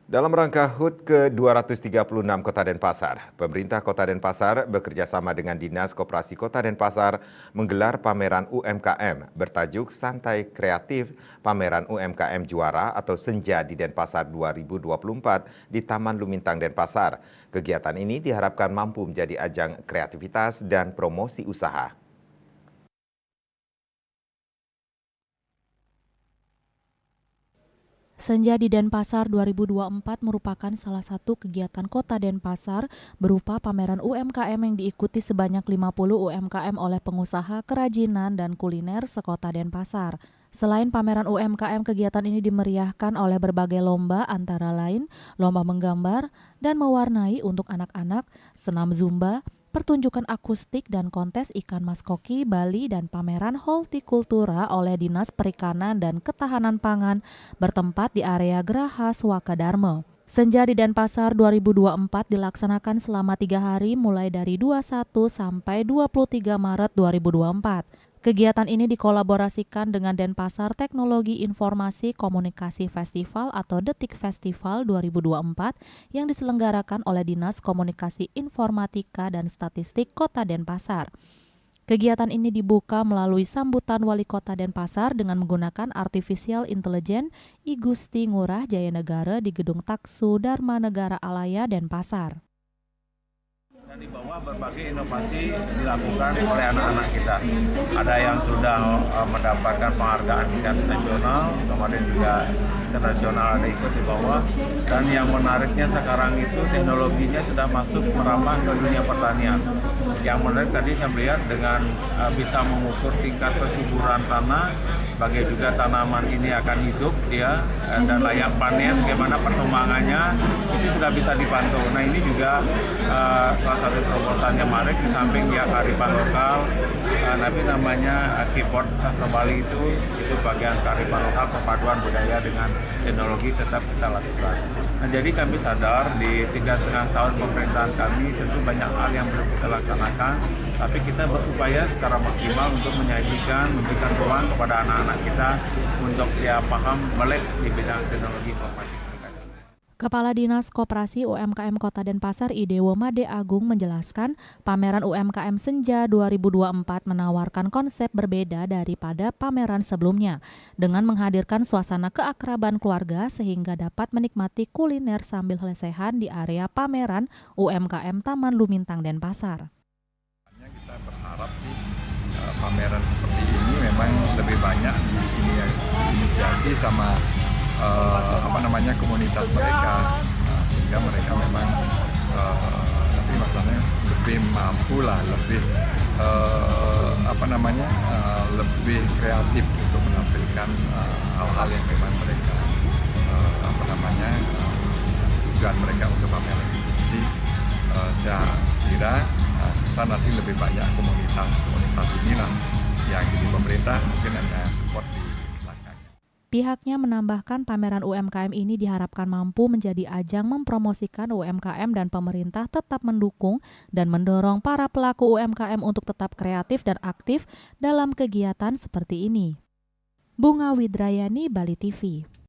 Dalam rangka HUT ke-236 Kota Denpasar, pemerintah Kota Denpasar bekerjasama dengan Dinas Koperasi Kota Denpasar menggelar pameran UMKM bertajuk Santai Kreatif Pameran UMKM Juara atau Senja di Denpasar 2024 di Taman Lumintang Denpasar. Kegiatan ini diharapkan mampu menjadi ajang kreativitas dan promosi usaha. Senja di Denpasar 2024 merupakan salah satu kegiatan Kota Denpasar berupa pameran UMKM yang diikuti sebanyak 50 UMKM oleh pengusaha kerajinan dan kuliner sekota Denpasar. Selain pameran UMKM, kegiatan ini dimeriahkan oleh berbagai lomba antara lain lomba menggambar dan mewarnai untuk anak-anak, senam zumba, pertunjukan akustik dan kontes ikan mas koki Bali dan pameran hortikultura oleh Dinas Perikanan dan Ketahanan Pangan bertempat di area Geraha Swakadarma. Senja di Denpasar 2024 dilaksanakan selama 3 hari mulai dari 21 sampai 23 Maret 2024. Kegiatan ini dikolaborasikan dengan Denpasar Teknologi Informasi Komunikasi Festival atau Detik Festival 2024 yang diselenggarakan oleh Dinas Komunikasi Informatika dan Statistik Kota Denpasar. Kegiatan ini dibuka melalui sambutan Wali Kota Denpasar dengan menggunakan Artificial Intelligence I Gusti Ngurah Jayanegara di Gedung Taksu Dharma Negara Alaya Denpasar. Dan di bawah berbagai inovasi dilakukan oleh anak-anak kita. Ada yang sudah mendapatkan penghargaan tingkat nasional, kemudian juga internasional ada ikut di bawah. Dan yang menariknya sekarang itu teknologinya sudah masuk merambah ke dunia pertanian. Yang menarik tadi saya melihat dengan bisa mengukur tingkat kesuburan tanah, bagaimana juga tanaman ini akan hidup ya, dan layak panen, bagaimana perkembangannya itu sudah bisa dipantau. Nah ini juga salah satu terobosan yang menarik di samping dia kearifan lokal, tapi namanya keyboard sastra Bali itu bagian kearifan lokal, perpaduan budaya dengan teknologi tetap kita lakukan. Nah jadi kami sadar di 3,5 tahun pemerintahan kami tentu banyak hal yang belum kita laksanakan, tapi kita berupaya secara maksimal untuk menyajikan, memberikan ruang kepada anak-anak kita untuk dia paham melek di bidang teknologi informasi komunikasi. Kepala Dinas Koperasi UMKM Kota Denpasar Idewo Made Agung menjelaskan pameran UMKM Senja 2024 menawarkan konsep berbeda daripada pameran sebelumnya dengan menghadirkan suasana keakraban keluarga sehingga dapat menikmati kuliner sambil lesehan di area pameran UMKM Taman Lumintang Denpasar. Kita berharap sih pameran seperti ini memang lebih banyak diinisiasi sama komunitas mereka, sehingga mereka memang tapi maksudnya lebih mampu lah, lebih lebih kreatif untuk menampilkan hal-hal yang memang mereka tujuan mereka untuk pameran ini. Jadi saya kira kita nanti lebih banyak komunitas inilah yang jadi pemerintah mungkin hanya support di belakangnya. Pihaknya menambahkan pameran UMKM ini diharapkan mampu menjadi ajang mempromosikan UMKM dan pemerintah tetap mendukung dan mendorong para pelaku UMKM untuk tetap kreatif dan aktif dalam kegiatan seperti ini. Bunga Widrayani, Bali TV.